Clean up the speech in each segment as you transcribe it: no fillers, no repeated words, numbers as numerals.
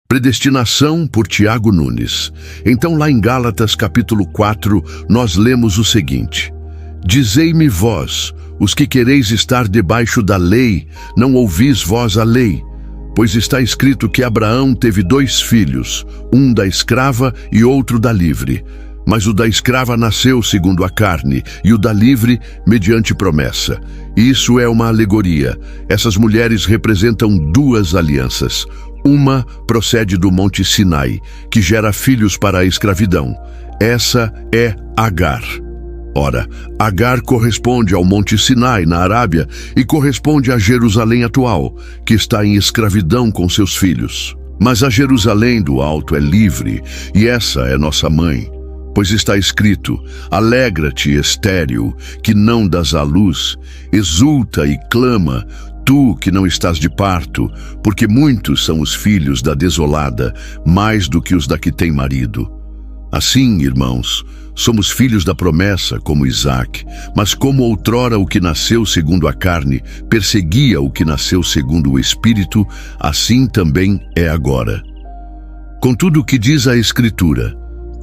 Predestinação, por Tiago Nunes. Então, lá em Gálatas capítulo 4, nós lemos o seguinte: Dizei-me vós, os que quereis estar debaixo da lei, não ouvis vós a lei? Pois está escrito que Abraão teve 2 filhos, um da escrava e outro da livre. Mas o da escrava nasceu segundo a carne, e o da livre mediante promessa. Isso é uma alegoria. Essas mulheres representam 2 alianças. Uma procede do Monte Sinai, que gera filhos para a escravidão. Essa é Agar. Ora, Agar corresponde ao Monte Sinai, na Arábia, e corresponde a Jerusalém atual, que está em escravidão com seus filhos. Mas a Jerusalém do alto é livre, e essa é nossa mãe. Pois está escrito: Alegra-te, estéril, que não dás à luz, exulta e clama, tu que não estás de parto, porque muitos são os filhos da desolada, mais do que os da que tem marido. Assim, irmãos, somos filhos da promessa, como Isaque, mas como outrora o que nasceu segundo a carne perseguia o que nasceu segundo o Espírito, assim também é agora. Contudo, o que diz a Escritura?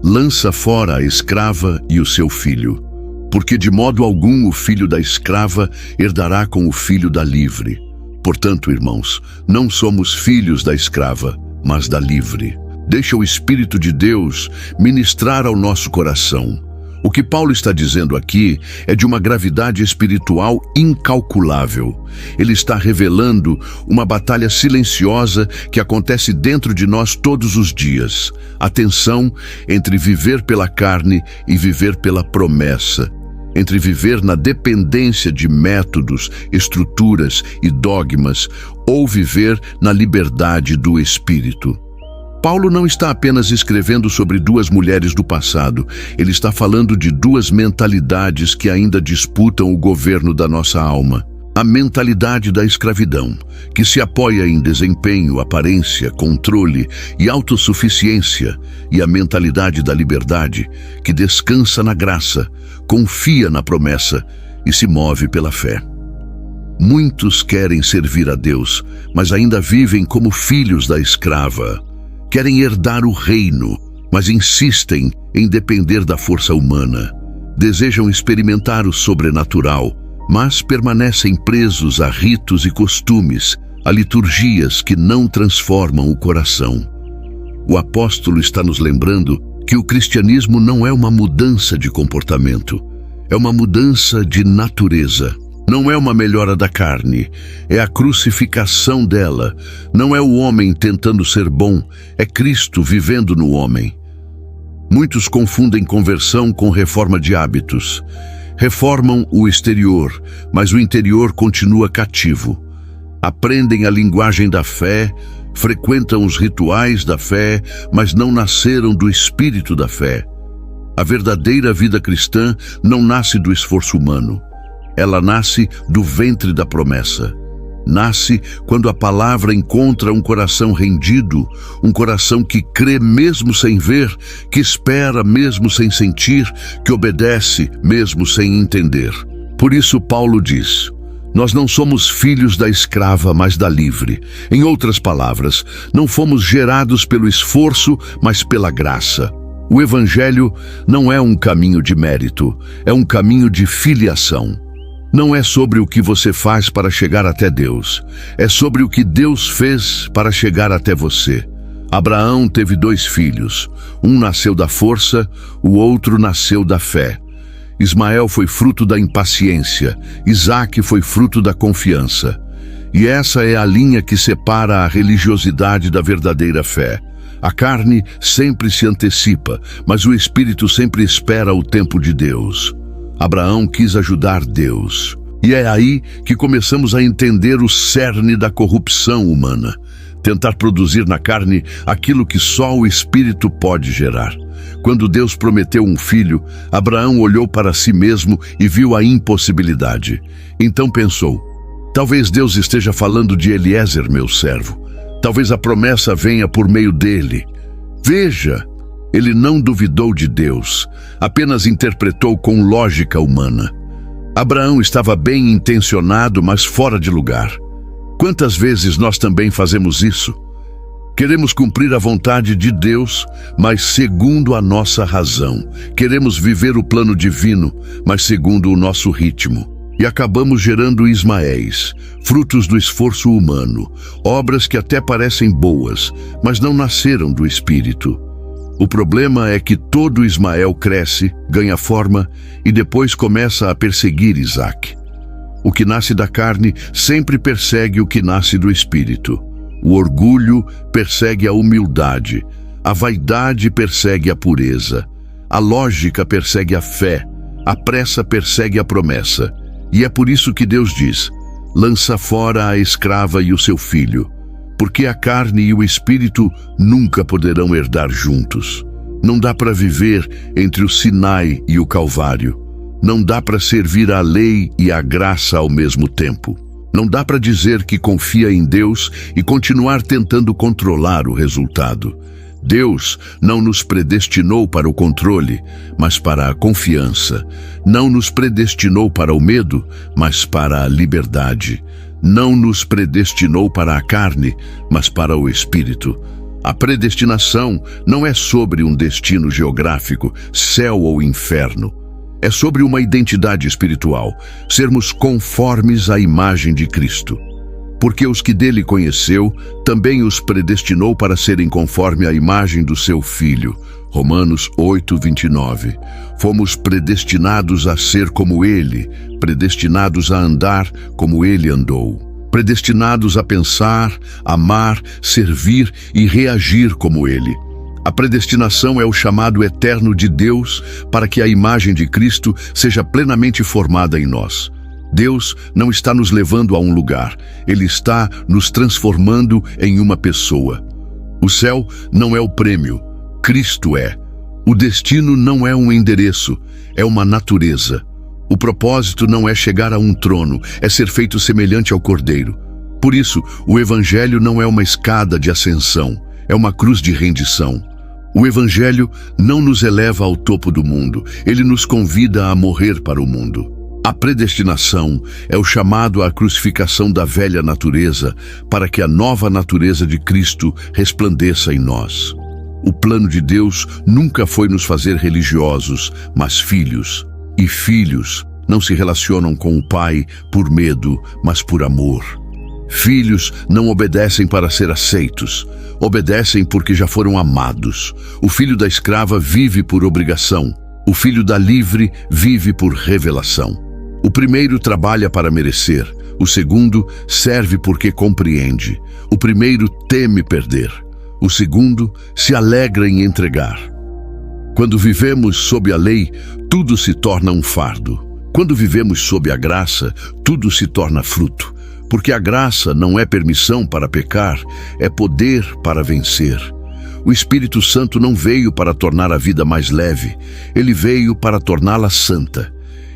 Lança fora a escrava e o seu filho, porque de modo algum o filho da escrava herdará com o filho da livre. Portanto, irmãos, não somos filhos da escrava, mas da livre. Deixa o Espírito de Deus ministrar ao nosso coração. O que Paulo está dizendo aqui é de uma gravidade espiritual incalculável. Ele está revelando uma batalha silenciosa que acontece dentro de nós todos os dias. A tensão entre viver pela carne e viver pela promessa. Entre viver na dependência de métodos, estruturas e dogmas ou viver na liberdade do Espírito. Paulo não está apenas escrevendo sobre 2 mulheres do passado, ele está falando de 2 mentalidades que ainda disputam o governo da nossa alma. A mentalidade da escravidão, que se apoia em desempenho, aparência, controle e autossuficiência, e a mentalidade da liberdade, que descansa na graça, confia na promessa e se move pela fé. Muitos querem servir a Deus, mas ainda vivem como filhos da escrava. Querem herdar o reino, mas insistem em depender da força humana. Desejam experimentar o sobrenatural, mas permanecem presos a ritos e costumes, a liturgias que não transformam o coração. O apóstolo está nos lembrando que o cristianismo não é uma mudança de comportamento, é uma mudança de natureza. Não é uma melhora da carne, é a crucificação dela. Não é o homem tentando ser bom, é Cristo vivendo no homem. Muitos confundem conversão com reforma de hábitos. Reformam o exterior, mas o interior continua cativo. Aprendem a linguagem da fé, frequentam os rituais da fé, mas não nasceram do espírito da fé. A verdadeira vida cristã não nasce do esforço humano. Ela nasce do ventre da promessa. Nasce quando a palavra encontra um coração rendido, um coração que crê mesmo sem ver, que espera mesmo sem sentir, que obedece mesmo sem entender. Por isso Paulo diz: nós não somos filhos da escrava, mas da livre. Em outras palavras, não fomos gerados pelo esforço, mas pela graça. O Evangelho não é um caminho de mérito, é um caminho de filiação. Não é sobre o que você faz para chegar até Deus, é sobre o que Deus fez para chegar até você. Abraão teve 2 filhos, um nasceu da força, o outro nasceu da fé. Ismael foi fruto da impaciência, Isaque foi fruto da confiança. E essa é a linha que separa a religiosidade da verdadeira fé. A carne sempre se antecipa, mas o Espírito sempre espera o tempo de Deus. Abraão quis ajudar Deus. E é aí que começamos a entender o cerne da corrupção humana. Tentar produzir na carne aquilo que só o Espírito pode gerar. Quando Deus prometeu um filho, Abraão olhou para si mesmo e viu a impossibilidade. Então pensou: talvez Deus esteja falando de Eliezer, meu servo. Talvez a promessa venha por meio dele. Veja! Ele não duvidou de Deus, apenas interpretou com lógica humana. Abraão estava bem intencionado, mas fora de lugar. Quantas vezes nós também fazemos isso? Queremos cumprir a vontade de Deus, mas segundo a nossa razão. Queremos viver o plano divino, mas segundo o nosso ritmo. E acabamos gerando Ismaéis, frutos do esforço humano, obras que até parecem boas, mas não nasceram do Espírito. O problema é que todo Ismael cresce, ganha forma e depois começa a perseguir Isaque. O que nasce da carne sempre persegue o que nasce do Espírito. O orgulho persegue a humildade, a vaidade persegue a pureza, a lógica persegue a fé, a pressa persegue a promessa. E é por isso que Deus diz: lança fora a escrava e o seu filho, porque a carne e o espírito nunca poderão herdar juntos. Não dá para viver entre o Sinai e o Calvário. Não dá para servir a lei e a graça ao mesmo tempo. Não dá para dizer que confia em Deus e continuar tentando controlar o resultado. Deus não nos predestinou para o controle, mas para a confiança. Não nos predestinou para o medo, mas para a liberdade. Não nos predestinou para a carne, mas para o espírito. A predestinação não é sobre um destino geográfico, céu ou inferno. É sobre uma identidade espiritual, sermos conformes à imagem de Cristo. Porque os que dele conheceu, também os predestinou para serem conforme à imagem do seu Filho. Romanos 8:29. Fomos predestinados a ser como ele, predestinados a andar como ele andou. Predestinados a pensar, amar, servir e reagir como ele. A predestinação é o chamado eterno de Deus para que a imagem de Cristo seja plenamente formada em nós. Deus não está nos levando a um lugar, Ele está nos transformando em uma pessoa. O céu não é o prêmio, Cristo é. O destino não é um endereço, é uma natureza. O propósito não é chegar a um trono, é ser feito semelhante ao Cordeiro. Por isso, o Evangelho não é uma escada de ascensão, é uma cruz de rendição. O Evangelho não nos eleva ao topo do mundo, ele nos convida a morrer para o mundo. A predestinação é o chamado à crucificação da velha natureza para que a nova natureza de Cristo resplandeça em nós. O plano de Deus nunca foi nos fazer religiosos, mas filhos. E filhos não se relacionam com o Pai por medo, mas por amor. Filhos não obedecem para ser aceitos, obedecem porque já foram amados. O filho da escrava vive por obrigação, o filho da livre vive por revelação. O primeiro trabalha para merecer, o segundo serve porque compreende. O primeiro teme perder, o segundo se alegra em entregar. Quando vivemos sob a lei, tudo se torna um fardo. Quando vivemos sob a graça, tudo se torna fruto. Porque a graça não é permissão para pecar, é poder para vencer. O Espírito Santo não veio para tornar a vida mais leve, ele veio para torná-la santa.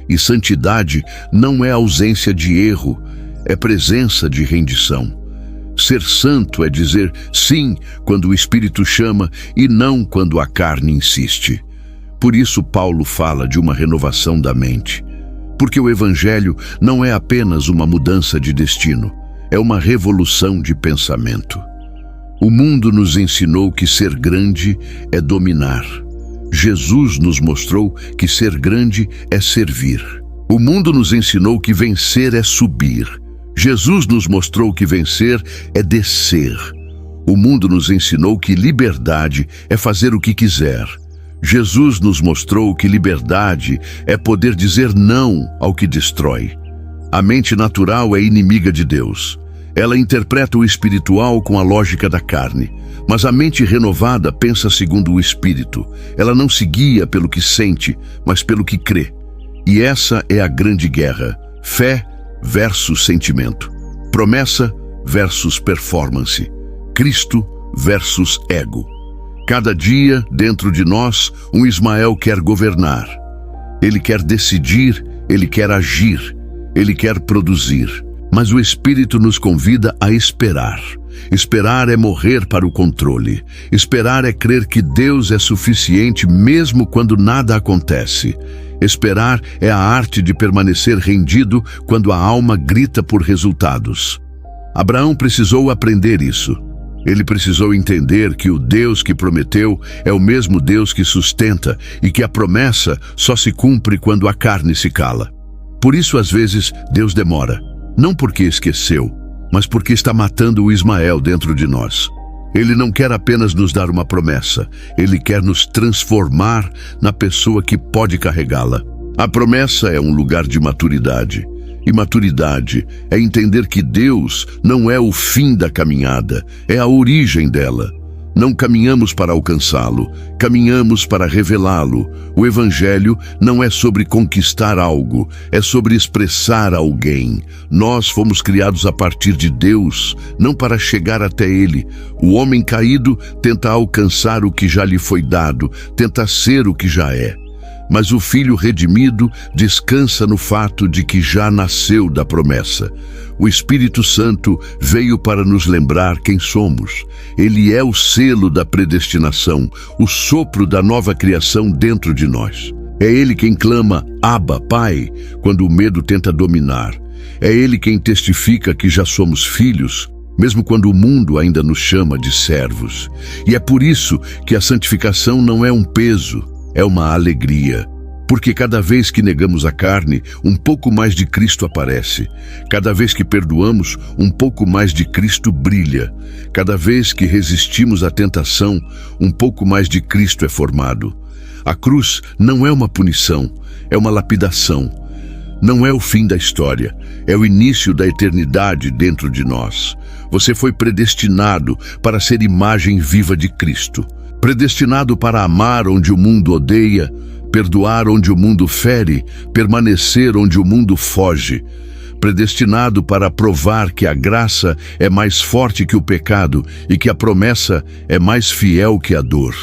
E santidade não é ausência de erro, é presença de rendição. Ser santo é dizer sim quando o Espírito chama e não quando a carne insiste. Por isso Paulo fala de uma renovação da mente. Porque o Evangelho não é apenas uma mudança de destino, é uma revolução de pensamento. O mundo nos ensinou que ser grande é dominar. Jesus nos mostrou que ser grande é servir. O mundo nos ensinou que vencer é subir. Jesus nos mostrou que vencer é descer. O mundo nos ensinou que liberdade é fazer o que quiser. Jesus nos mostrou que liberdade é poder dizer não ao que destrói. A mente natural é inimiga de Deus. Ela interpreta o espiritual com a lógica da carne, mas a mente renovada pensa segundo o Espírito. Ela não se guia pelo que sente, mas pelo que crê. E essa é a grande guerra: fé versus sentimento, promessa versus performance, Cristo versus ego. Cada dia, dentro de nós, um Ismael quer governar. Ele quer decidir, ele quer agir, ele quer produzir. Mas o Espírito nos convida a esperar. Esperar é morrer para o controle. Esperar é crer que Deus é suficiente mesmo quando nada acontece. Esperar é a arte de permanecer rendido quando a alma grita por resultados. Abraão precisou aprender isso. Ele precisou entender que o Deus que prometeu é o mesmo Deus que sustenta e que a promessa só se cumpre quando a carne se cala. Por isso, às vezes, Deus demora, não porque esqueceu, mas porque está matando o Ismael dentro de nós. Ele não quer apenas nos dar uma promessa, ele quer nos transformar na pessoa que pode carregá-la. A promessa é um lugar de maturidade. E maturidade é entender que Deus não é o fim da caminhada, é a origem dela. Não caminhamos para alcançá-lo, caminhamos para revelá-lo. O Evangelho não é sobre conquistar algo, é sobre expressar alguém. Nós fomos criados a partir de Deus, não para chegar até Ele. O homem caído tenta alcançar o que já lhe foi dado, tenta ser o que já é. Mas o filho redimido descansa no fato de que já nasceu da promessa. O Espírito Santo veio para nos lembrar quem somos. Ele é o selo da predestinação, o sopro da nova criação dentro de nós. É Ele quem clama, Abba, Pai, quando o medo tenta dominar. É Ele quem testifica que já somos filhos, mesmo quando o mundo ainda nos chama de servos. E é por isso que a santificação não é um peso, é uma alegria, porque cada vez que negamos a carne, um pouco mais de Cristo aparece. Cada vez que perdoamos, um pouco mais de Cristo brilha. Cada vez que resistimos à tentação, um pouco mais de Cristo é formado. A cruz não é uma punição, é uma lapidação. Não é o fim da história, é o início da eternidade dentro de nós. Você foi predestinado para ser imagem viva de Cristo. Predestinado para amar onde o mundo odeia, perdoar onde o mundo fere, permanecer onde o mundo foge. Predestinado para provar que a graça é mais forte que o pecado e que a promessa é mais fiel que a dor.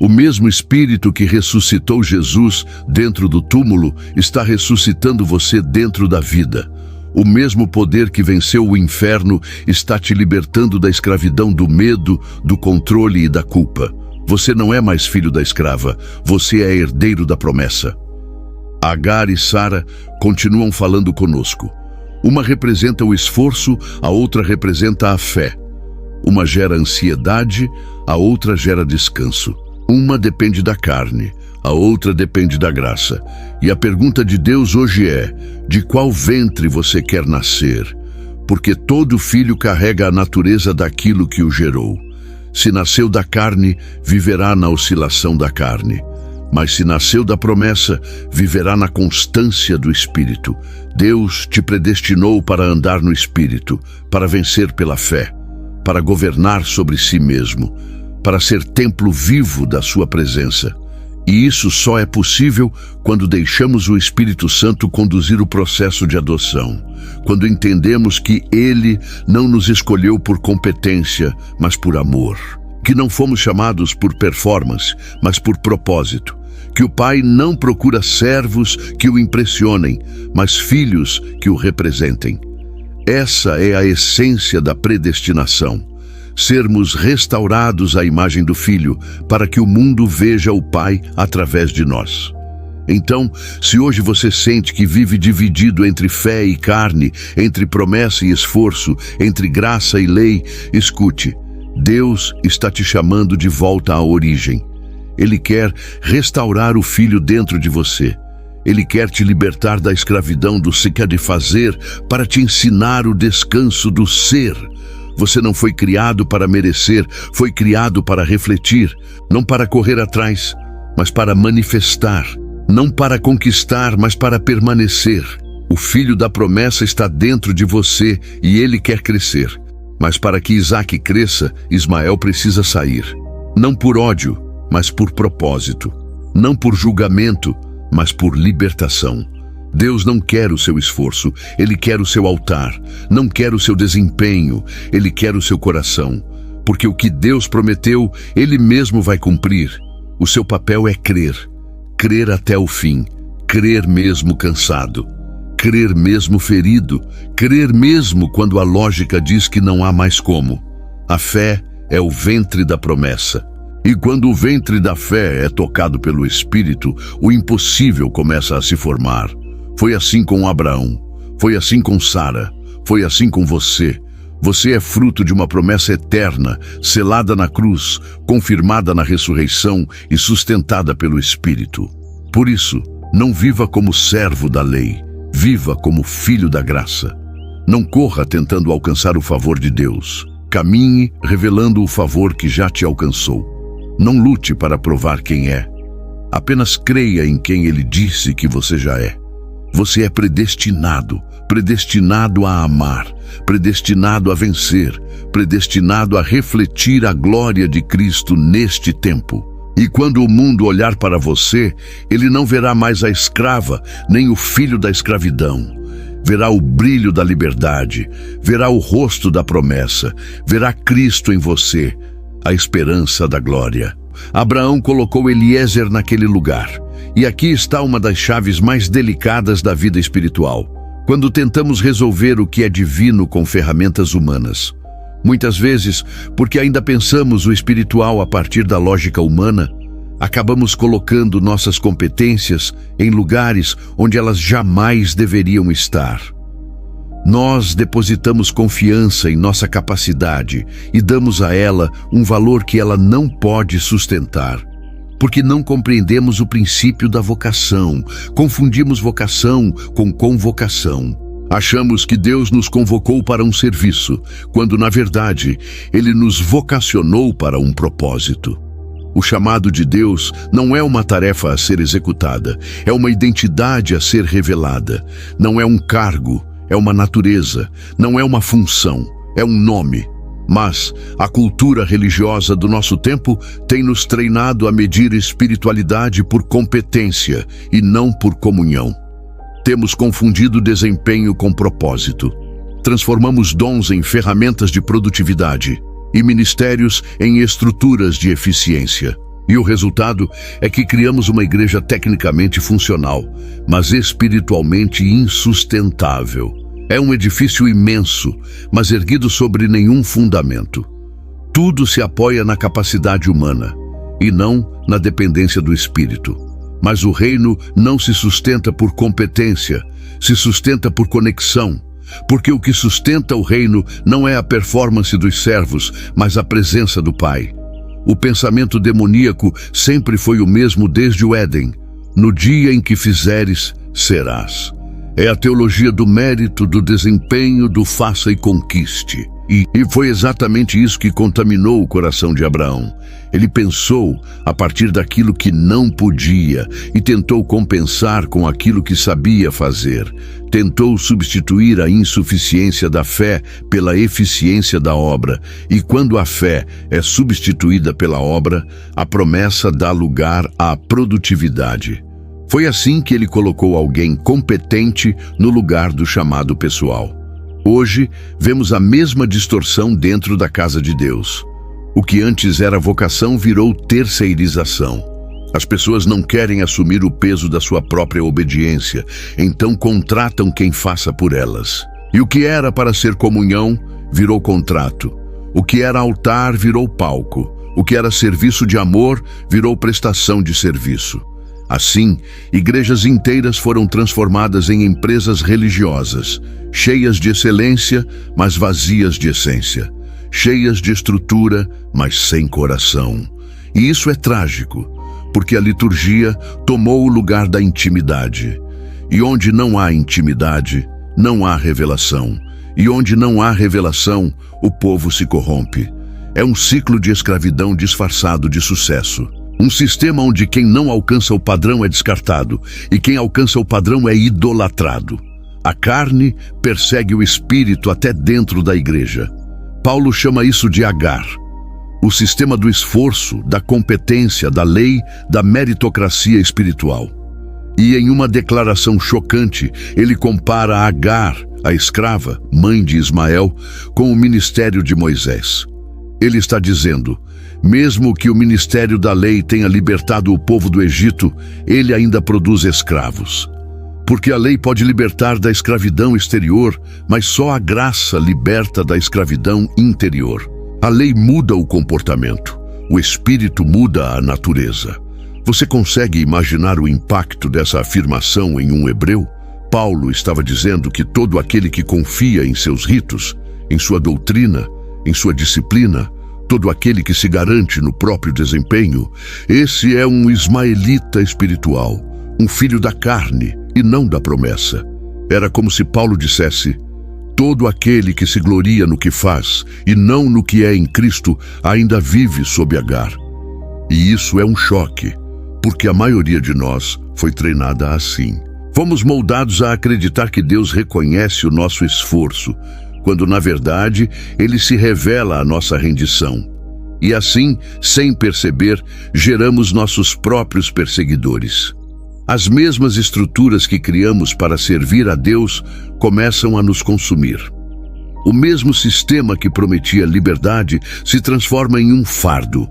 O mesmo Espírito que ressuscitou Jesus dentro do túmulo está ressuscitando você dentro da vida. O mesmo poder que venceu o inferno está te libertando da escravidão do medo, do controle e da culpa. Você não é mais filho da escrava, você é herdeiro da promessa. Agar e Sara continuam falando conosco. Uma representa o esforço, a outra representa a fé. Uma gera ansiedade, a outra gera descanso. Uma depende da carne, a outra depende da graça. E a pergunta de Deus hoje é: de qual ventre você quer nascer? Porque todo filho carrega a natureza daquilo que o gerou. Se nasceu da carne, viverá na oscilação da carne. Mas se nasceu da promessa, viverá na constância do Espírito. Deus te predestinou para andar no Espírito, para vencer pela fé, para governar sobre si mesmo, para ser templo vivo da sua presença. E isso só é possível quando deixamos o Espírito Santo conduzir o processo de adoção. Quando entendemos que Ele não nos escolheu por competência, mas por amor. Que não fomos chamados por performance, mas por propósito. Que o Pai não procura servos que o impressionem, mas filhos que o representem. Essa é a essência da predestinação. Sermos restaurados à imagem do Filho, para que o mundo veja o Pai através de nós. Então, se hoje você sente que vive dividido entre fé e carne, entre promessa e esforço, entre graça e lei, escute, Deus está te chamando de volta à origem. Ele quer restaurar o Filho dentro de você. Ele quer te libertar da escravidão do se quer de fazer, para te ensinar o descanso do ser. Você não foi criado para merecer, foi criado para refletir, não para correr atrás, mas para manifestar, não para conquistar, mas para permanecer. O filho da promessa está dentro de você e ele quer crescer. Mas para que Isaac cresça, Ismael precisa sair. Não por ódio, mas por propósito. Não por julgamento, mas por libertação. Deus não quer o seu esforço, Ele quer o seu altar. Não quer o seu desempenho, Ele quer o seu coração. Porque o que Deus prometeu, Ele mesmo vai cumprir. O seu papel é crer. Crer até o fim. Crer mesmo cansado. Crer mesmo ferido. Crer mesmo quando a lógica diz que não há mais como. A fé é o ventre da promessa. E quando o ventre da fé é tocado pelo Espírito, o impossível começa a se formar. Foi assim com Abraão, foi assim com Sara, foi assim com você. Você é fruto de uma promessa eterna, selada na cruz, confirmada na ressurreição e sustentada pelo Espírito. Por isso, não viva como servo da lei, viva como filho da graça. Não corra tentando alcançar o favor de Deus. Caminhe revelando o favor que já te alcançou. Não lute para provar quem é. Apenas creia em quem Ele disse que você já é. Você é predestinado a amar, predestinado a vencer, predestinado a refletir a glória de Cristo neste tempo. E quando o mundo olhar para você, ele não verá mais a escrava, nem o filho da escravidão. Verá o brilho da liberdade, verá o rosto da promessa, verá Cristo em você, a esperança da glória. Abraão colocou Eliezer naquele lugar. E aqui está uma das chaves mais delicadas da vida espiritual. Quando tentamos resolver o que é divino com ferramentas humanas. Muitas vezes, porque ainda pensamos o espiritual a partir da lógica humana, acabamos colocando nossas competências em lugares onde elas jamais deveriam estar. Nós depositamos confiança em nossa capacidade e damos a ela um valor que ela não pode sustentar. Porque não compreendemos o princípio da vocação, confundimos vocação com convocação. Achamos que Deus nos convocou para um serviço, quando na verdade Ele nos vocacionou para um propósito. O chamado de Deus não é uma tarefa a ser executada, é uma identidade a ser revelada. Não é um cargo, é uma natureza, não é uma função, é um nome. Mas a cultura religiosa do nosso tempo tem nos treinado a medir espiritualidade por competência e não por comunhão. Temos confundido desempenho com propósito. Transformamos dons em ferramentas de produtividade e ministérios em estruturas de eficiência. E o resultado é que criamos uma igreja tecnicamente funcional, mas espiritualmente insustentável. É um edifício imenso, mas erguido sobre nenhum fundamento. Tudo se apoia na capacidade humana, e não na dependência do Espírito. Mas o reino não se sustenta por competência, se sustenta por conexão, porque o que sustenta o reino não é a performance dos servos, mas a presença do Pai. O pensamento demoníaco sempre foi o mesmo desde o Éden. No dia em que fizeres, serás. É a teologia do mérito, do desempenho, do faça e conquiste. E foi exatamente isso que contaminou o coração de Abraão. Ele pensou a partir daquilo que não podia e tentou compensar com aquilo que sabia fazer. Tentou substituir a insuficiência da fé pela eficiência da obra. E quando a fé é substituída pela obra, a promessa dá lugar à produtividade. Foi assim que ele colocou alguém competente no lugar do chamado pessoal. Hoje, vemos a mesma distorção dentro da casa de Deus. O que antes era vocação virou terceirização. As pessoas não querem assumir o peso da sua própria obediência, então contratam quem faça por elas. E o que era para ser comunhão, virou contrato. O que era altar, virou palco. O que era serviço de amor, virou prestação de serviço. Assim, igrejas inteiras foram transformadas em empresas religiosas, cheias de excelência, mas vazias de essência, cheias de estrutura, mas sem coração. E isso é trágico, porque a liturgia tomou o lugar da intimidade. E onde não há intimidade, não há revelação. E onde não há revelação, o povo se corrompe. É um ciclo de escravidão disfarçado de sucesso. Um sistema onde quem não alcança o padrão é descartado e quem alcança o padrão é idolatrado. A carne persegue o espírito até dentro da igreja. Paulo chama isso de Agar. O sistema do esforço, da competência, da lei, da meritocracia espiritual. E em uma declaração chocante, ele compara Agar, a escrava, mãe de Ismael, com o ministério de Moisés. Ele está dizendo: mesmo que o ministério da lei tenha libertado o povo do Egito, ele ainda produz escravos. Porque a lei pode libertar da escravidão exterior, mas só a graça liberta da escravidão interior. A lei muda o comportamento, o espírito muda a natureza. Você consegue imaginar o impacto dessa afirmação em um hebreu? Paulo estava dizendo que todo aquele que confia em seus ritos em sua doutrina, em sua disciplina, todo aquele que se garante no próprio desempenho, esse é um ismaelita espiritual, um filho da carne e não da promessa. Era como se Paulo dissesse: todo aquele que se gloria no que faz e não no que é em Cristo ainda vive sob Agar. E isso é um choque, porque a maioria de nós foi treinada assim. Fomos moldados a acreditar que Deus reconhece o nosso esforço, quando na verdade Ele se revela a nossa rendição. E assim, sem perceber, geramos nossos próprios perseguidores. As mesmas estruturas que criamos para servir a Deus começam a nos consumir. O mesmo sistema que prometia liberdade se transforma em um fardo.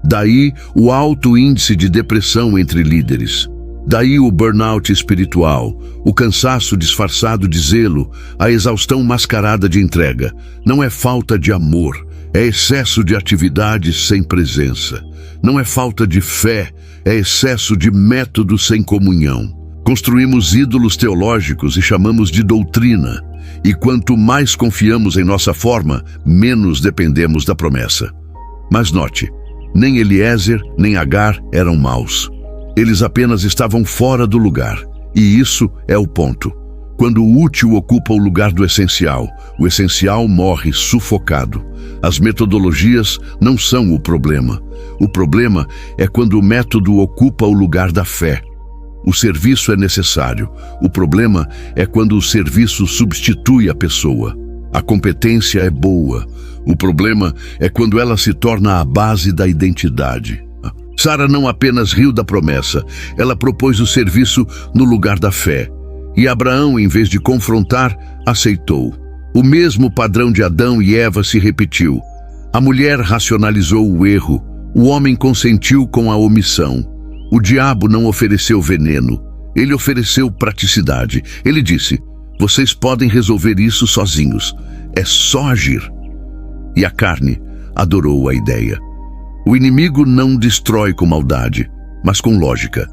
Daí o alto índice de depressão entre líderes. Daí o burnout espiritual, o cansaço disfarçado de zelo, a exaustão mascarada de entrega. Não é falta de amor, é excesso de atividade sem presença. Não é falta de fé, é excesso de método sem comunhão. Construímos ídolos teológicos e chamamos de doutrina. E quanto mais confiamos em nossa forma, menos dependemos da promessa. Mas note, nem Eliezer nem Agar eram maus. Eles apenas estavam fora do lugar. E isso é o ponto. Quando o útil ocupa o lugar do essencial, o essencial morre sufocado. As metodologias não são o problema. O problema é quando o método ocupa o lugar da fé. O serviço é necessário. O problema é quando o serviço substitui a pessoa. A competência é boa. O problema é quando ela se torna a base da identidade. Sara não apenas riu da promessa, ela propôs o serviço no lugar da fé. E Abraão, em vez de confrontar, aceitou. O mesmo padrão de Adão e Eva se repetiu. A mulher racionalizou o erro, o homem consentiu com a omissão. O diabo não ofereceu veneno, ele ofereceu praticidade. Ele disse: vocês podem resolver isso sozinhos, é só agir. E a carne adorou a ideia. O inimigo não destrói com maldade, mas com lógica.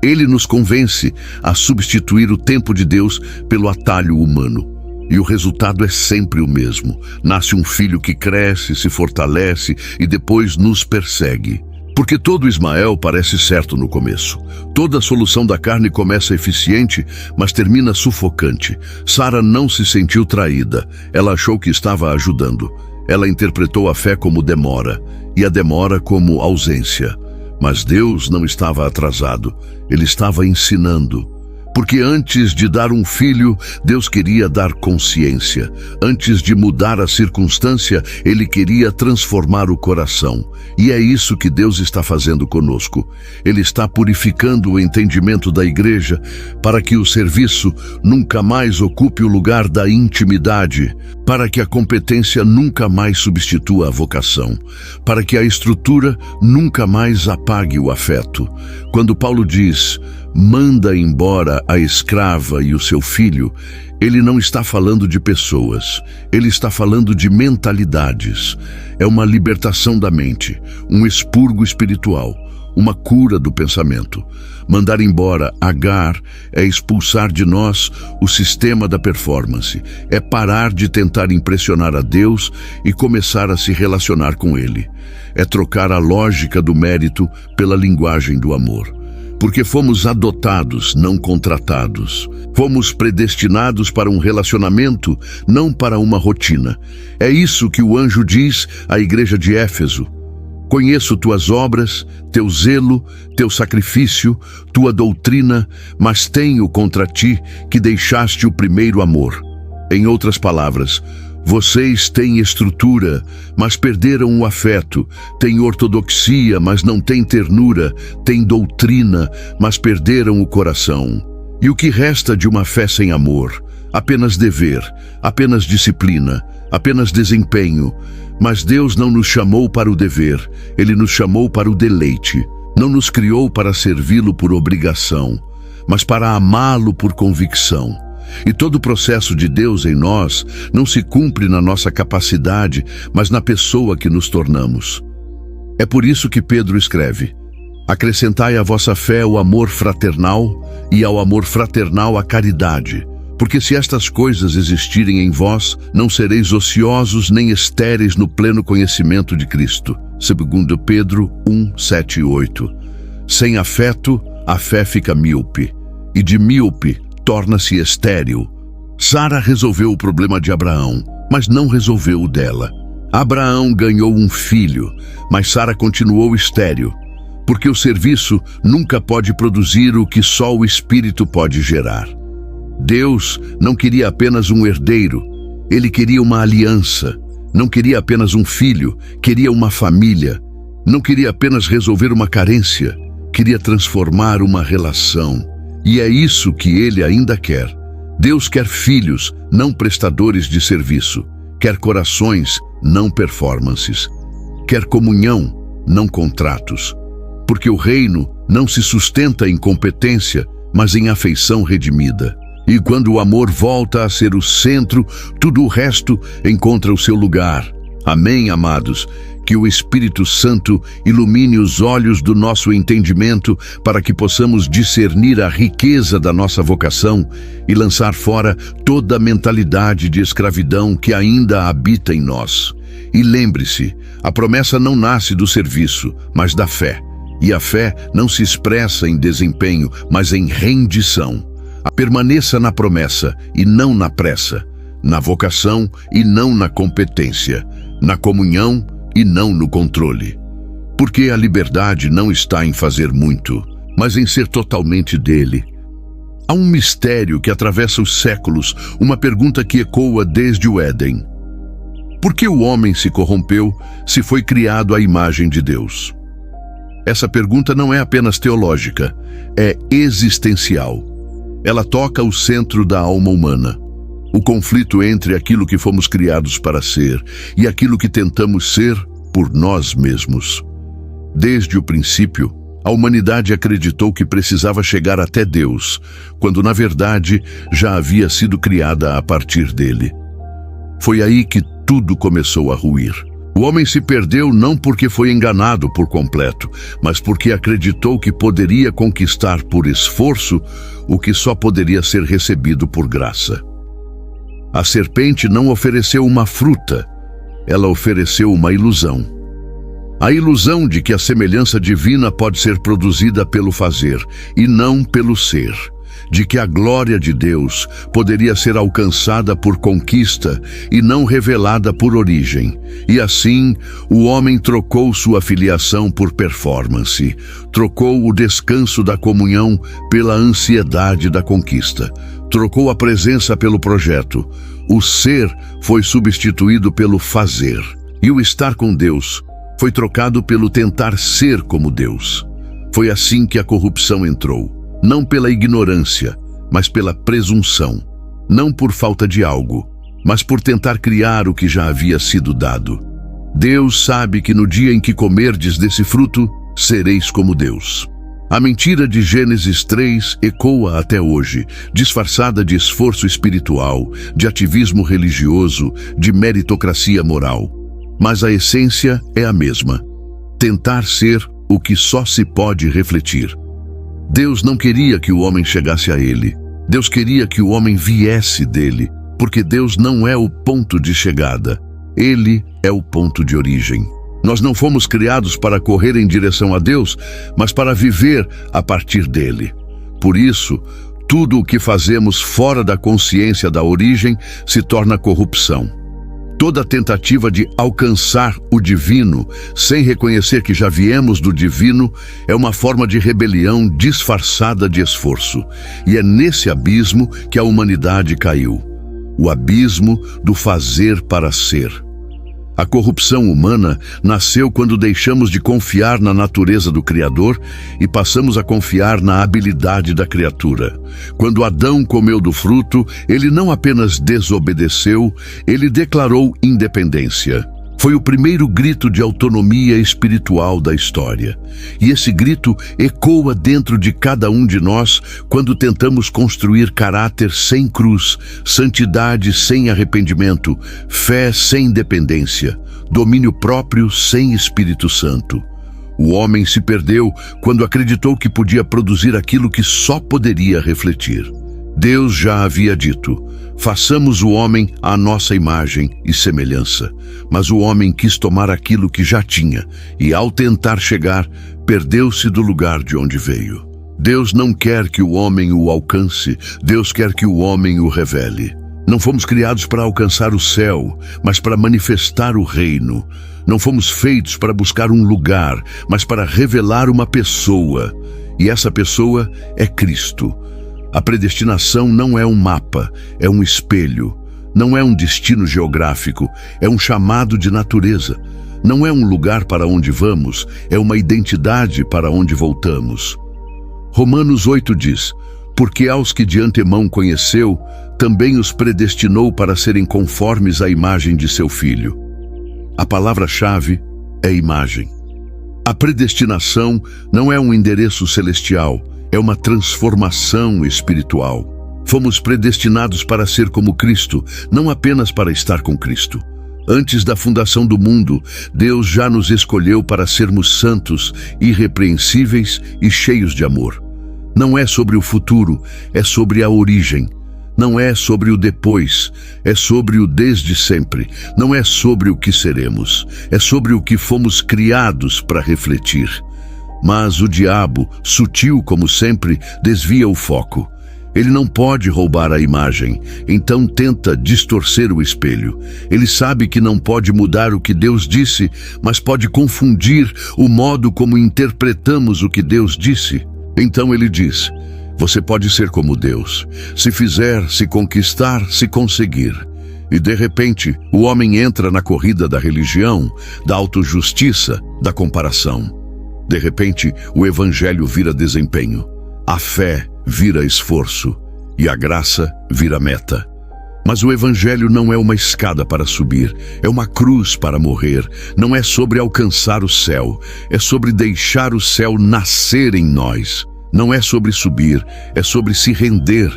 Ele nos convence a substituir o tempo de Deus pelo atalho humano. E o resultado é sempre o mesmo. Nasce um filho que cresce, se fortalece e depois nos persegue. Porque todo Ismael parece certo no começo. Toda a solução da carne começa eficiente, mas termina sufocante. Sara não se sentiu traída. Ela achou que estava ajudando. Ela interpretou a fé como demora, e a demora como ausência. Mas Deus não estava atrasado, Ele estava ensinando. Porque antes de dar um filho, Deus queria dar consciência. Antes de mudar a circunstância, Ele queria transformar o coração. E é isso que Deus está fazendo conosco. Ele está purificando o entendimento da igreja para que o serviço nunca mais ocupe o lugar da intimidade, para que a competência nunca mais substitua a vocação, para que a estrutura nunca mais apague o afeto. Quando Paulo diz: manda embora a escrava e o seu filho, ele não está falando de pessoas, ele está falando de mentalidades. É uma libertação da mente, um expurgo espiritual, uma cura do pensamento. Mandar embora Agar é expulsar de nós o sistema da performance, é parar de tentar impressionar a Deus e começar a se relacionar com Ele. É trocar a lógica do mérito pela linguagem do amor. Porque fomos adotados, não contratados. Fomos predestinados para um relacionamento, não para uma rotina. É isso que o anjo diz à igreja de Éfeso. Conheço tuas obras, teu zelo, teu sacrifício, tua doutrina, mas tenho contra ti que deixaste o primeiro amor. Em outras palavras, vocês têm estrutura, mas perderam o afeto. Têm ortodoxia, mas não têm ternura. Têm doutrina, mas perderam o coração. E o que resta de uma fé sem amor? Apenas dever, apenas disciplina, apenas desempenho. Mas Deus não nos chamou para o dever, Ele nos chamou para o deleite. Não nos criou para servi-lo por obrigação, mas para amá-lo por convicção. E todo o processo de Deus em nós não se cumpre na nossa capacidade, mas na pessoa que nos tornamos. É por isso que Pedro escreve: acrescentai à vossa fé o amor fraternal e ao amor fraternal a caridade, Porque se estas coisas existirem em vós, não sereis ociosos nem estéreis no pleno conhecimento de Cristo. 2 Pedro 1, 7 e 8. Sem afeto, a fé fica míope, e de míope torna-se estéril. Sara resolveu o problema de Abraão, mas não resolveu o dela. Abraão ganhou um filho, mas Sara continuou estéril, porque o serviço nunca pode produzir o que só o Espírito pode gerar. Deus não queria apenas um herdeiro, Ele queria uma aliança. Não queria apenas um filho, queria uma família. Não queria apenas resolver uma carência, queria transformar uma relação. E é isso que Ele ainda quer. Deus quer filhos, não prestadores de serviço. Quer corações, não performances. Quer comunhão, não contratos. Porque o reino não se sustenta em competência, mas em afeição redimida. E quando o amor volta a ser o centro, tudo o resto encontra o seu lugar. Amém, amados? Que o Espírito Santo ilumine os olhos do nosso entendimento para que possamos discernir a riqueza da nossa vocação e lançar fora toda a mentalidade de escravidão que ainda habita em nós. E lembre-se, a promessa não nasce do serviço, mas da fé. E a fé não se expressa em desempenho, mas em rendição. Permaneça na promessa e não na pressa, na vocação e não na competência, na comunhão e não no controle. Porque a liberdade não está em fazer muito, mas em ser totalmente dele. Há um mistério que atravessa os séculos, uma pergunta que ecoa desde o Éden. Por que o homem se corrompeu se foi criado à imagem de Deus? Essa pergunta não é apenas teológica, é existencial. Ela toca o centro da alma humana, o conflito entre aquilo que fomos criados para ser e aquilo que tentamos ser por nós mesmos. Desde o princípio, a humanidade acreditou que precisava chegar até Deus, quando na verdade já havia sido criada a partir dele. Foi aí que tudo começou a ruir. O homem se perdeu não porque foi enganado por completo, mas porque acreditou que poderia conquistar por esforço o que só poderia ser recebido por graça. A serpente não ofereceu uma fruta, ela ofereceu uma ilusão. A ilusão de que a semelhança divina pode ser produzida pelo fazer e não pelo ser. De que a glória de Deus poderia ser alcançada por conquista e não revelada por origem. E assim, o homem trocou sua filiação por performance, trocou o descanso da comunhão pela ansiedade da conquista, trocou a presença pelo projeto. O ser foi substituído pelo fazer, e o estar com Deus foi trocado pelo tentar ser como Deus. Foi assim que a corrupção entrou. Não pela ignorância, mas pela presunção. Não por falta de algo, mas por tentar criar o que já havia sido dado. Deus sabe que no dia em que comerdes desse fruto, sereis como Deus. A mentira de Gênesis 3 ecoa até hoje, disfarçada de esforço espiritual, de ativismo religioso, de meritocracia moral. Mas a essência é a mesma: tentar ser o que só se pode refletir. Deus não queria que o homem chegasse a Ele. Deus queria que o homem viesse dele, porque Deus não é o ponto de chegada. Ele é o ponto de origem. Nós não fomos criados para correr em direção a Deus, mas para viver a partir dele. Por isso, tudo o que fazemos fora da consciência da origem se torna corrupção. Toda tentativa de alcançar o divino, sem reconhecer que já viemos do divino, é uma forma de rebelião disfarçada de esforço. E é nesse abismo que a humanidade caiu. O abismo do fazer para ser. A corrupção humana nasceu quando deixamos de confiar na natureza do Criador e passamos a confiar na habilidade da criatura. Quando Adão comeu do fruto, ele não apenas desobedeceu, ele declarou independência. Foi o primeiro grito de autonomia espiritual da história. E esse grito ecoa dentro de cada um de nós quando tentamos construir caráter sem cruz, santidade sem arrependimento, fé sem dependência, domínio próprio sem Espírito Santo. O homem se perdeu quando acreditou que podia produzir aquilo que só poderia refletir. Deus já havia dito: façamos o homem à nossa imagem e semelhança. Mas o homem quis tomar aquilo que já tinha e, ao tentar chegar, perdeu-se do lugar de onde veio. Deus não quer que o homem o alcance, Deus quer que o homem o revele. Não fomos criados para alcançar o céu, mas para manifestar o reino. Não fomos feitos para buscar um lugar, mas para revelar uma pessoa. E essa pessoa é Cristo. A predestinação não é um mapa, é um espelho. Não é um destino geográfico, é um chamado de natureza. Não é um lugar para onde vamos, é uma identidade para onde voltamos. Romanos 8 diz: porque aos que de antemão conheceu, também os predestinou para serem conformes à imagem de seu Filho. A palavra-chave é imagem. A predestinação não é um endereço celestial, é uma transformação espiritual. Fomos predestinados para ser como Cristo, não apenas para estar com Cristo. Antes da fundação do mundo, Deus já nos escolheu para sermos santos, irrepreensíveis e cheios de amor. Não é sobre o futuro, é sobre a origem. Não é sobre o depois, é sobre o desde sempre. Não é sobre o que seremos, é sobre o que fomos criados para refletir. Mas o diabo, sutil como sempre, desvia o foco. Ele não pode roubar a imagem, então tenta distorcer o espelho. Ele sabe que não pode mudar o que Deus disse, mas pode confundir o modo como interpretamos o que Deus disse. Então ele diz: você pode ser como Deus, se fizer, se conquistar, se conseguir. E de repente, o homem entra na corrida da religião, da autojustiça, da comparação. De repente, o evangelho vira desempenho, a fé vira esforço e a graça vira meta. Mas o evangelho não é uma escada para subir, é uma cruz para morrer. Não é sobre alcançar o céu, é sobre deixar o céu nascer em nós. Não é sobre subir, é sobre se render,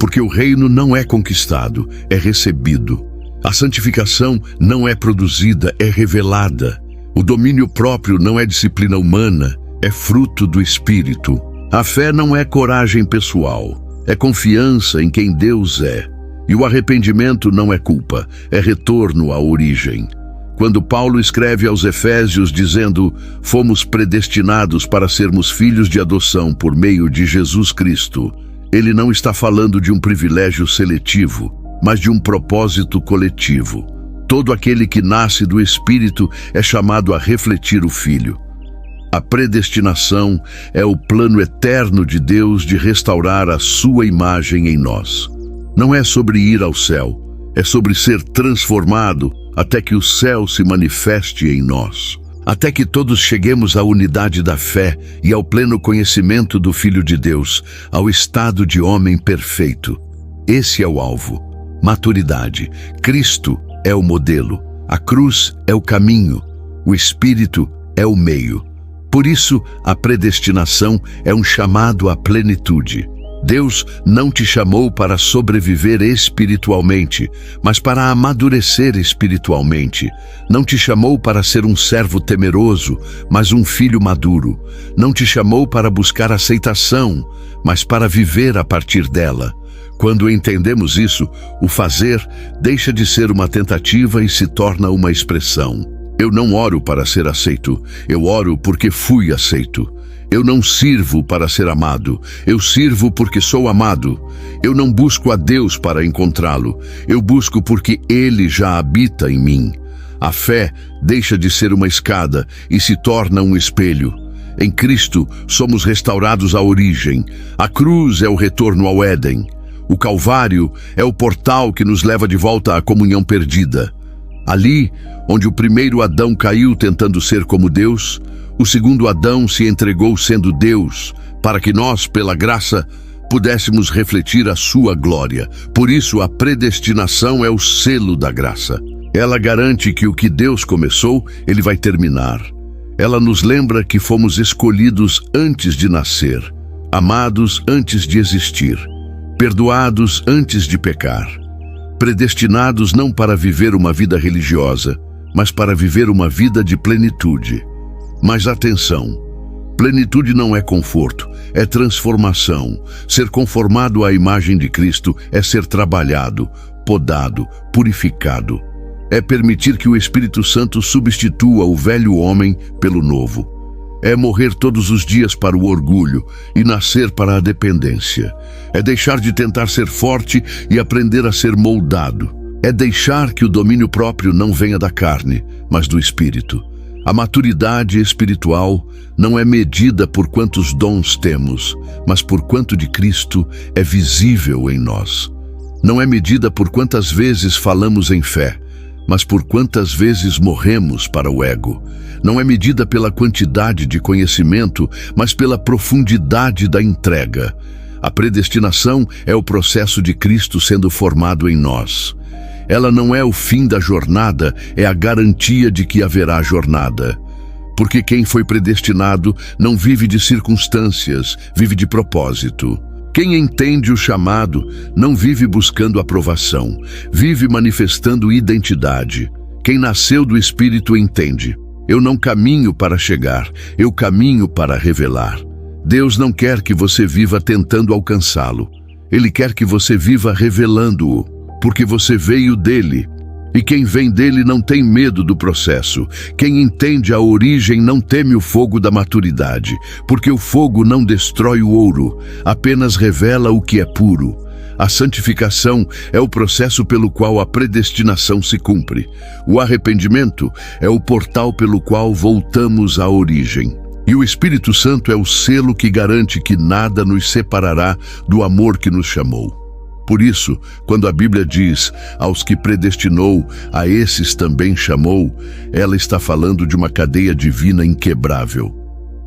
porque o reino não é conquistado, é recebido. A santificação não é produzida, é revelada. O domínio próprio não é disciplina humana, é fruto do Espírito. A fé não é coragem pessoal, é confiança em quem Deus é. E o arrependimento não é culpa, é retorno à origem. Quando Paulo escreve aos Efésios dizendo: fomos predestinados para sermos filhos de adoção por meio de Jesus Cristo, ele não está falando de um privilégio seletivo, mas de um propósito coletivo. Todo aquele que nasce do Espírito é chamado a refletir o Filho. A predestinação é o plano eterno de Deus de restaurar a sua imagem em nós. Não é sobre ir ao céu, é sobre ser transformado até que o céu se manifeste em nós. Até que todos cheguemos à unidade da fé e ao pleno conhecimento do Filho de Deus, ao estado de homem perfeito. Esse é o alvo. Maturidade. Cristo é o modelo. A cruz é o caminho. O Espírito é o meio. Por isso, a predestinação é um chamado à plenitude. Deus não te chamou para sobreviver espiritualmente, mas para amadurecer espiritualmente. Não te chamou para ser um servo temeroso, mas um filho maduro. Não te chamou para buscar aceitação, mas para viver a partir dela. Quando entendemos isso, o fazer deixa de ser uma tentativa e se torna uma expressão. Eu não oro para ser aceito, eu oro porque fui aceito. Eu não sirvo para ser amado, eu sirvo porque sou amado. Eu não busco a Deus para encontrá-lo, eu busco porque Ele já habita em mim. A fé deixa de ser uma escada e se torna um espelho. Em Cristo, somos restaurados à origem. A cruz é o retorno ao Éden. O Calvário é o portal que nos leva de volta à comunhão perdida. Ali, onde o primeiro Adão caiu tentando ser como Deus, o segundo Adão se entregou sendo Deus, para que nós, pela graça, pudéssemos refletir a sua glória. Por isso, a predestinação é o selo da graça. Ela garante que o que Deus começou, Ele vai terminar. Ela nos lembra que fomos escolhidos antes de nascer, amados antes de existir, perdoados antes de pecar, predestinados não para viver uma vida religiosa, mas para viver uma vida de plenitude. Mas atenção, Plenitude não é conforto, é transformação. Ser conformado à imagem de Cristo é ser trabalhado, podado, purificado. É permitir que o Espírito Santo substitua o velho homem pelo novo. É morrer todos os dias para o orgulho e nascer para a dependência. É deixar de tentar ser forte e aprender a ser moldado. É deixar que o domínio próprio não venha da carne, mas do Espírito. A maturidade espiritual não é medida por quantos dons temos, mas por quanto de Cristo é visível em nós. Não é medida por quantas vezes falamos em fé, mas por quantas vezes morremos para o ego. Não é medida pela quantidade de conhecimento, mas pela profundidade da entrega. A predestinação é o processo de Cristo sendo formado em nós. Ela não é o fim da jornada, é a garantia de que haverá jornada. Porque quem foi predestinado não vive de circunstâncias, vive de propósito. Quem entende o chamado não vive buscando aprovação, vive manifestando identidade. Quem nasceu do Espírito entende. Eu não caminho para chegar, eu caminho para revelar. Deus não quer que você viva tentando alcançá-lo. Ele quer que você viva revelando-o, porque você veio dele. E quem vem dele não tem medo do processo. Quem entende a origem não teme o fogo da maturidade, porque o fogo não destrói o ouro, apenas revela o que é puro. A santificação é o processo pelo qual a predestinação se cumpre. O arrependimento é o portal pelo qual voltamos à origem. E o Espírito Santo é o selo que garante que nada nos separará do amor que nos chamou. Por isso, quando a Bíblia diz, aos que predestinou, a esses também chamou, ela está falando de uma cadeia divina inquebrável.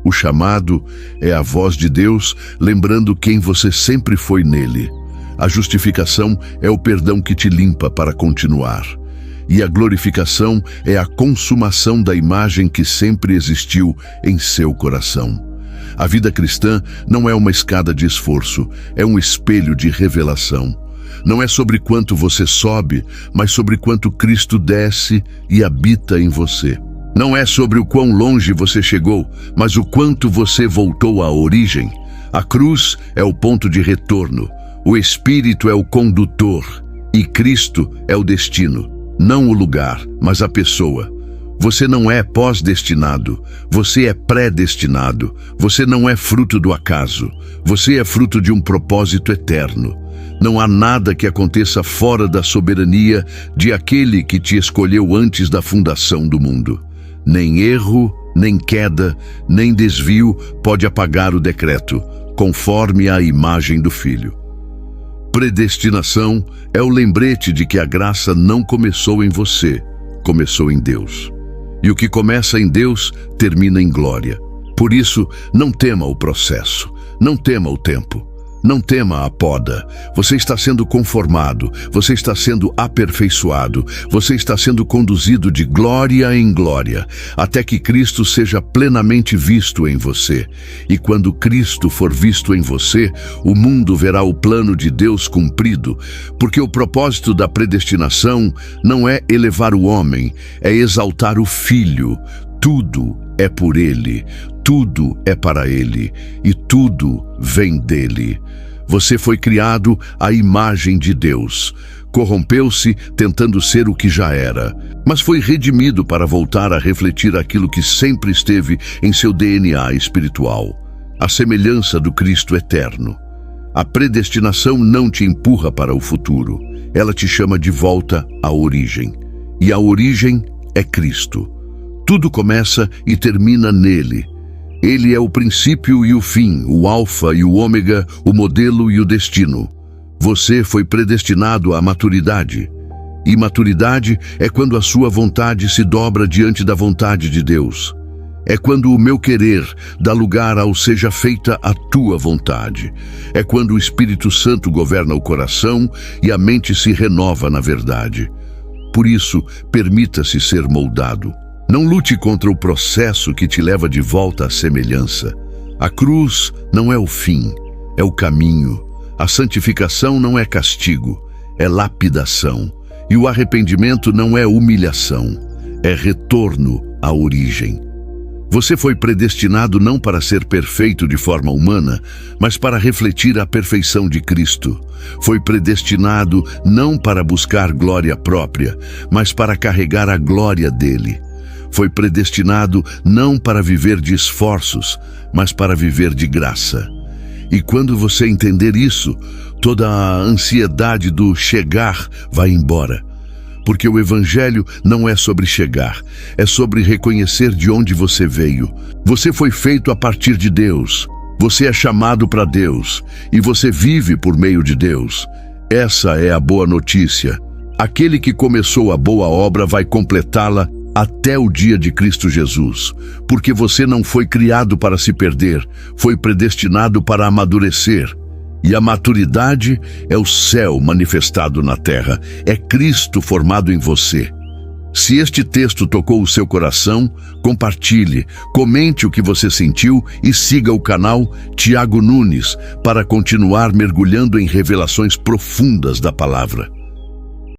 O chamado é a voz de Deus, lembrando quem você sempre foi nele. A justificação é o perdão que te limpa para continuar. E a glorificação é a consumação da imagem que sempre existiu em seu coração. A vida cristã não é uma escada de esforço, é um espelho de revelação. Não é sobre quanto você sobe, mas sobre quanto Cristo desce e habita em você. Não é sobre o quão longe você chegou, mas o quanto você voltou à origem. A cruz é o ponto de retorno, o Espírito é o condutor e Cristo é o destino. Não o lugar, mas a pessoa. Você não é pós-destinado, você é predestinado. Você não é fruto do acaso, você é fruto de um propósito eterno. Não há nada que aconteça fora da soberania de aquele que te escolheu antes da fundação do mundo. Nem erro, nem queda, nem desvio pode apagar o decreto, conforme a imagem do Filho. Predestinação é o lembrete de que a graça não começou em você, começou em Deus. E o que começa em Deus, termina em glória. Por isso, não tema o processo, não tema o tempo, não tema a poda. Você está sendo conformado, você está sendo aperfeiçoado, você está sendo conduzido de glória em glória, até que Cristo seja plenamente visto em você. E quando Cristo for visto em você, o mundo verá o plano de Deus cumprido, porque o propósito da predestinação não é elevar o homem, é exaltar o Filho. Tudo é por Ele, tudo é para Ele, e tudo vem dele. Você foi criado à imagem de Deus. Corrompeu-se tentando ser o que já era, mas foi redimido para voltar a refletir aquilo que sempre esteve em seu DNA espiritual, a semelhança do Cristo eterno. A predestinação não te empurra para o futuro, ela te chama de volta à origem. E a origem é Cristo. Tudo começa e termina nele. Ele é o princípio e o fim, o alfa e o ômega, o modelo e o destino. Você foi predestinado à maturidade. E maturidade é quando a sua vontade se dobra diante da vontade de Deus. É quando o meu querer dá lugar ao seja feita a tua vontade. É quando o Espírito Santo governa o coração e a mente se renova na verdade. Por isso, permita-se ser moldado. Não lute contra o processo que te leva de volta à semelhança. A cruz não é o fim, é o caminho. A santificação não é castigo, é lapidação. E o arrependimento não é humilhação, é retorno à origem. Você foi predestinado não para ser perfeito de forma humana, mas para refletir a perfeição de Cristo. Foi predestinado não para buscar glória própria, mas para carregar a glória dele. Foi predestinado não para viver de esforços, mas para viver de graça. E quando você entender isso, toda a ansiedade do chegar vai embora. Porque o Evangelho não é sobre chegar, é sobre reconhecer de onde você veio. Você foi feito a partir de Deus. Você é chamado para Deus e você vive por meio de Deus. Essa é a boa notícia. Aquele que começou a boa obra vai completá-la até o dia de Cristo Jesus. Porque você não foi criado para se perder, foi predestinado para amadurecer. E a maturidade é o céu manifestado na terra, é Cristo formado em você. Se este texto tocou o seu coração, compartilhe, comente o que você sentiu e siga o canal Tiago Nunes para continuar mergulhando em revelações profundas da palavra.